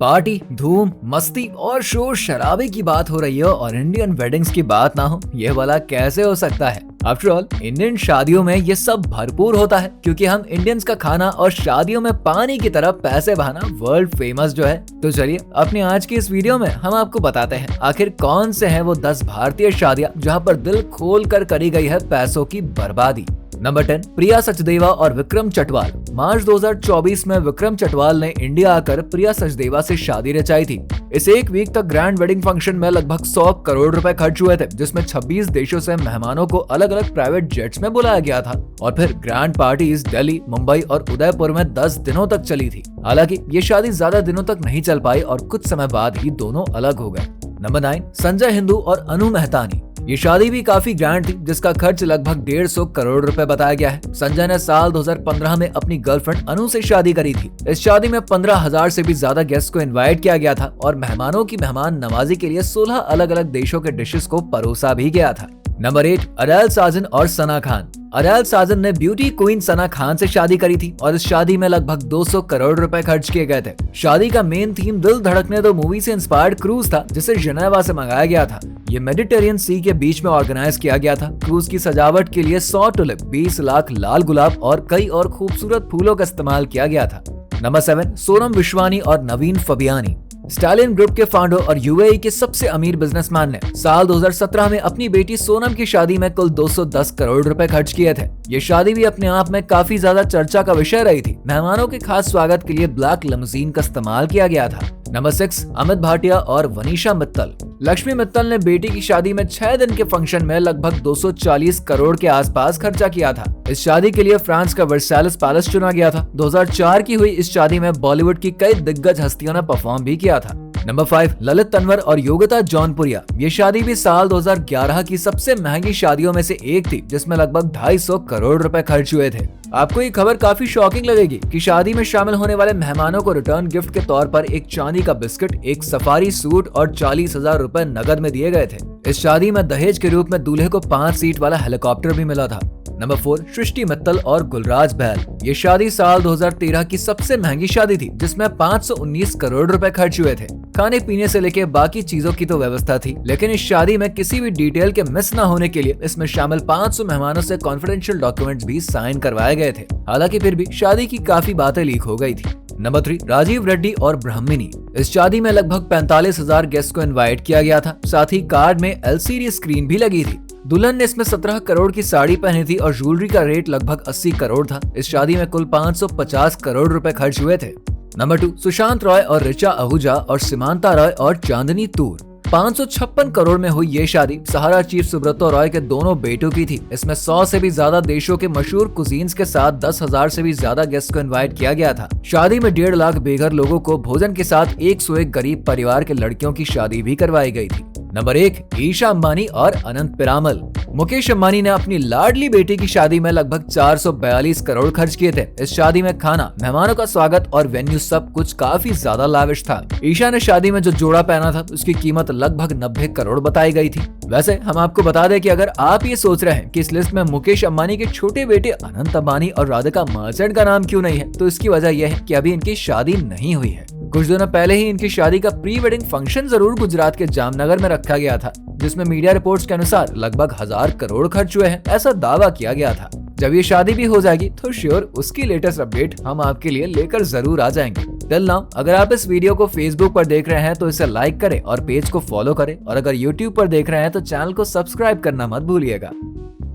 Party, धूम, मस्ती और शोर शराबे की बात हो रही है और इंडियन वेडिंग्स की बात ना हो, ये वाला कैसे हो सकता है। आफ्टर ऑल इंडियन शादियों में ये सब भरपूर होता है क्योंकि हम इंडियंस का खाना और शादियों में पानी की तरह पैसे बहाना वर्ल्ड फेमस जो है। तो चलिए अपने आज की इस वीडियो में हम आपको बताते हैं आखिर कौन से हैं वो 10 भारतीय शादियां जहां पर दिल खोल कर करी गई है पैसों की बर्बादी। नंबर 10, प्रिया सचदेवा और विक्रम चटवाल। मार्च 2024 में विक्रम चटवाल ने इंडिया आकर प्रिया सचदेवा से शादी रचाई थी। इस एक वीक तक ग्रैंड वेडिंग फंक्शन में लगभग 100 करोड़ रुपए खर्च हुए थे, जिसमें 26 देशों से मेहमानों को अलग अलग प्राइवेट जेट्स में बुलाया गया था और फिर ग्रैंड पार्टीज दिल्ली, मुंबई और उदयपुर में 10 दिनों तक चली थी। हालांकि ये शादी ज्यादा दिनों तक नहीं चल पाई और कुछ समय बाद ही दोनों अलग हो गए। नंबर 9, संजय हिंदू और अनु मेहतानी। ये शादी भी काफी ग्रैंड थी, जिसका खर्च लगभग 150 करोड़ रुपए बताया गया है। संजय ने साल 2015 में अपनी गर्लफ्रेंड अनु से शादी करी थी। इस शादी में 15,000 से भी ज्यादा गेस्ट को इनवाइट किया गया था और मेहमानों की मेहमान नवाजी के लिए 16 अलग अलग देशों के डिशेस को परोसा भी गया था। नंबर 8, अडेल साजन और सना खान। अडेल साजन ने ब्यूटी क्वीन सना खान से शादी करी थी और इस शादी में लगभग 200 करोड़ रुपए खर्च किए गए थे। शादी का मेन थीम दिल धड़कने दो मूवी से इंस्पायर्ड क्रूज था, जिसे जिनेवा से मंगाया गया था। ये मेडिटेरियन सी के बीच में ऑर्गेनाइज किया गया था। क्रूज की सजावट के लिए 100 टुलिप, 20 लाख लाल गुलाब और कई और खूबसूरत फूलों का इस्तेमाल किया गया था। नंबर 7, सोनम विश्वानी और नवीन फबियानी। स्टालिन ग्रुप के फाउंडर और यूएई के सबसे अमीर बिजनेसमैन ने साल 2017 में अपनी बेटी सोनम की शादी में कुल 210 करोड़ रुपए खर्च किए थे। ये शादी भी अपने आप में काफी ज्यादा चर्चा का विषय रही थी। मेहमानों के खास स्वागत के लिए ब्लैक लिमोजीन का इस्तेमाल किया गया था। नंबर 6, अमित भाटिया और वनीशा मित्तल। लक्ष्मी मित्तल ने बेटी की शादी में 6 दिन के फंक्शन में लगभग 240 करोड़ के आसपास खर्चा किया था। इस शादी के लिए फ्रांस का वर्साइलेस पैलेस चुना गया था। 2004 की हुई इस शादी में बॉलीवुड की कई दिग्गज हस्तियों ने परफॉर्म भी किया था। नंबर 5, ललित तंवर और योगिता जौनपुरिया। ये शादी भी साल 2011 की सबसे महंगी शादियों में से एक थी, जिसमें लगभग 250 करोड़ रुपए खर्च हुए थे। आपको ये खबर काफी शॉकिंग लगेगी कि शादी में शामिल होने वाले मेहमानों को रिटर्न गिफ्ट के तौर पर एक चांदी का बिस्किट, एक सफारी सूट और 40,000 रुपए नगद में दिए गए थे। इस शादी में दहेज के रूप में दूल्हे को 5 सीट वाला हेलीकॉप्टर भी मिला था। नंबर 4, सृष्टि मित्तल और गुलराज बहल। ये शादी साल 2013 की सबसे महंगी शादी थी, जिसमें 519 करोड़ रुपए खर्च हुए थे। खाने पीने से लेके बाकी चीजों की तो व्यवस्था थी, लेकिन इस शादी में किसी भी डिटेल के मिस न होने के लिए इसमें शामिल 500 मेहमानों से कॉन्फिडेंशियल डॉक्यूमेंट्स भी साइन करवाए गए थे। हालांकि फिर भी शादी की काफी बातें लीक हो गई थी। नंबर 3, राजीव रेड्डी और ब्राह्मणी। इस शादी में लगभग 45,000 गेस्ट को इनवाइट किया गया था। साथ ही कार्ड में एलसीडी स्क्रीन भी लगी थी। दुल्हन ने इसमें 17 करोड़ की साड़ी पहनी थी और ज्वेलरी का रेट लगभग 80 करोड़ था। इस शादी में कुल 550 करोड़ रुपए खर्च हुए थे। नंबर 2, सुशांत रॉय और ऋचा आहूजा और सीमांता रॉय और चांदनी तूर। 556 करोड़ में हुई ये शादी सहारा चीफ सुब्रतो रॉय के दोनों बेटों की थी। इसमें 100 से भी ज्यादा देशों के मशहूर कुजीन्स के साथ 10,000 से भी ज्यादा गेस्ट को इनवाइट किया गया था। शादी में 1.5 लाख बेघर लोगों को भोजन के साथ 101 गरीब परिवार के लड़कियों की शादी भी करवाई गई थी। नंबर 1, ईशा अंबानी और अनंत पिरामल। मुकेश अंबानी ने अपनी लाडली बेटी की शादी में लगभग 442 करोड़ खर्च किए थे। इस शादी में खाना, मेहमानों का स्वागत और वेन्यू सब कुछ काफी ज्यादा लाविश था। ईशा ने शादी में जो जोड़ा पहना था उसकी कीमत लगभग 90 करोड़ बताई गई थी। वैसे हम आपको बता दें कि अगर आप ये सोच रहे हैं कि इस लिस्ट में मुकेश अंबानी के छोटे बेटे अनंत अंबानी और राधिका मर्चेंट का नाम क्यों नहीं है, तो इसकी वजह यह है कि अभी इनकी शादी नहीं हुई है। कुछ दिनों पहले ही इनकी शादी का प्री वेडिंग फंक्शन जरूर गुजरात के जामनगर में रखा गया था, जिसमें मीडिया रिपोर्ट्स के अनुसार लगभग 1000 करोड़ खर्च हुए हैं, ऐसा दावा किया गया था। जब ये शादी भी हो जाएगी तो श्योर उसकी लेटेस्ट अपडेट हम आपके लिए लेकर जरूर आ जाएंगे। टिल नाउ अगर आप इस वीडियो को फेसबुक पर देख रहे हैं तो इसे लाइक करें और पेज को फॉलो करें, और अगर यूट्यूब पर देख रहे हैं तो चैनल को सब्सक्राइब करना मत भूलिएगा।